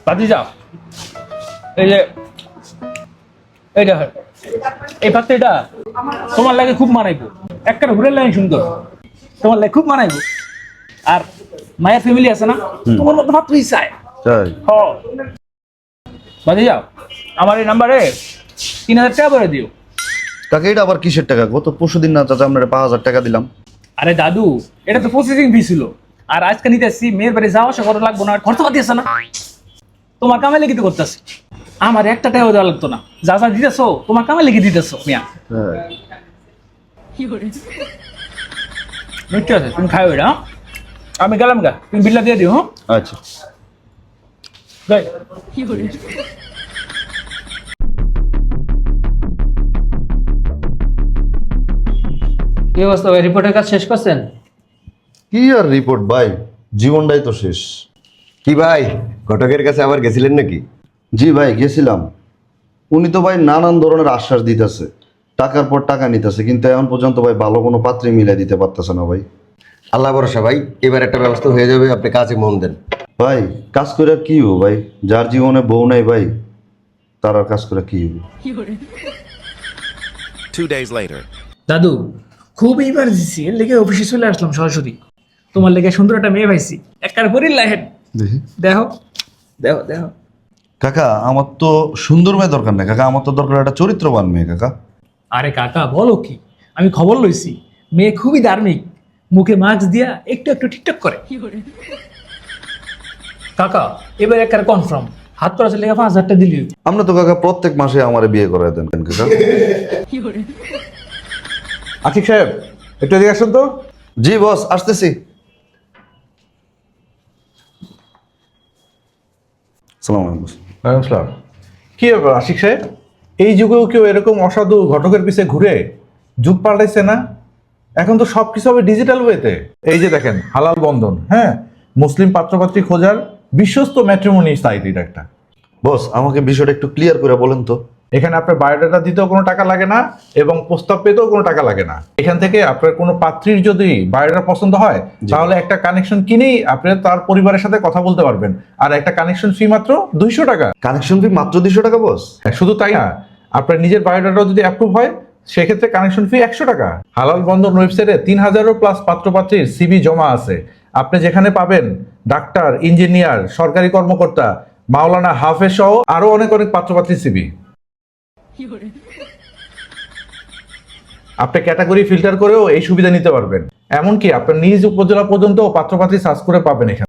ভাতিজা, এই যে এইটা এই পাত্রটা তোমার লাগে খুব মানাইবো, একটা ঘুরের লাইন সুন্দর, তোমার লাগে খুব মানাইবো। আর মায়ের ফ্যামিলি আছে না, তোমার মতো পাত্রই চায়। তাই? হ ভাতিজা, আমার এই নাম্বারে 3000 টাকা করে দিও। কাকা এটা আবার কিসের টাকা? গত পরশুদিন না চাচা আপনারা 5000 টাকা দিলাম। আরে দাদু, এটা তো প্রসেসিং ফি ছিল, আর আজকে নিতে আসছি, মেয়ের বাড়ি যাওয়া আসা করা লাগবো না, আর খরচ পাতি আছে না, তোমার কামে লেগে করতেছি। আমার একটা টাকাও দেওয়া লাগতো না, যা যা দিতেছো তোমার কামে লেগে দিতেছো মিয়া। ঠিক আছে, তুমি খাও এটা, হ্যাঁ? আমি গেলাম গা, তুমি বিল্লা দিয়ে দিও। হ্যাঁ আচ্ছা। যাই। কি অবস্থা ভাই, রিপোর্টের কাজ শেষ করছেন? কি আর রিপোর্ট ভাই, জীবনটাই তো শেষ। কি ভাই, ঘটকের কাছে আবার গেছিলেন নাকি? জি ভাই গেছিলাম। উনি তো ভাই নানান ধরনের আশ্বাস দিতেছে, টাকার পর টাকা নিতেছে, কিন্তু এখন পর্যন্ত ভাই ভালো কোনো পাত্রে মিলাই দিতে পারতেছে না ভাই। আল্লাহ ভরসা ভাই, এবার একটা ব্যবস্থা হয়ে যাবে, আপনি কাজে মন দেন। ভাই কাজ করে কি হবো ভাই, যার জীবনে বউ নাই ভাই, তার আর কাজ করে কি হবো? 2 days later. দাদু, খুব ইমার্জেন্সি, এর লেগে অফিসে চলে আসলাম সরাসরি। তোমার লেগে সুন্দর একটা মেয়ে পাইছি, একবার পরির লাহেন। দেখি দেখো দেখো দেখো। কাকা, আমার তো সুন্দর মেয়ে দরকার নেই কাকা, আমার তো দরকার একটা চরিত্রবান মেয়ে কাকা। আরে কাকা বলো কি, আমি খবর লইছি, মেয়ে খুবই ধার্মিক, মুখে মাস্ক দিয়া একটু একটু ঠিকঠাক করে। কাকা এবার একবার কনফার্ম, হাত তোরা লেগে 5000 টাকা দিলি। আমরা তো কাকা প্রত্যেক মাসে আমারে বিয়ে করায় দেন কাকা। আশিক সাহেব, একটু এদিকে আসুন তো। জি বস, আসতেছি। সালাম আলাইকুম বস। ওয়ালাইকুম আসসালাম। কি ব্যাপার আশিক সাহেব, এই যুগেও কেউ এরকম অসাধু ঘটকের পিছে ঘুরে? যুগ পাল্টাইছে না, এখন তো সব কিছু হবে ডিজিটাল ওয়েতে। এই যে দেখেন, হালাল বন্ধন, হ্যাঁ, মুসলিম পাত্রপাত্রী খোঁজার বিশ্বস্ত ম্যাট্রিমনি সাইট এটা একটা। বস আমাকে বিষয়টা একটু ক্লিয়ার করে বলেন তো। এখানে আপনার বায়োডাটা দিতেও কোনো টাকা লাগে না, এবং প্রস্তাব পেতেও কোনো টাকা লাগে না। এখান থেকে আপনার কোনো পাত্রীর যদি বায়োডাটা পছন্দ হয়, তাহলে একটা কানেকশন কিনেই আপনি তার পরিবারের সাথে কথা বলতে পারবেন, আর একটা কানেকশন ফি মাত্র 200 টাকা। কানেকশন ফি মাত্র 200 টাকা বস? শুধু তাই না, আপনার নিজের বায়োডাটাও যদি অ্যাপ্রুভ হয়, সেক্ষেত্রে কানেকশন ফি 100 টাকা। হালাল বন্ধন ওয়েবসাইটে 3000-ও প্লাস পাত্রপাত্রীর সিভি জমা আছে। আপনি যেখানে পাবেন ডাক্তার, ইঞ্জিনিয়ার, সরকারি কর্মকর্তা, মাওলানা, হাফেজ সহ আরো অনেক অনেক পাত্রপাত্রীর সিভি। আপনি ক্যাটাগরি ফিল্টার করেও এই সুবিধা নিতে পারবেন। এমনকি আপনার নিজ উপজেলা পর্যন্ত পাত্রপাত্রী সার্চ করে পাবেন এখানে।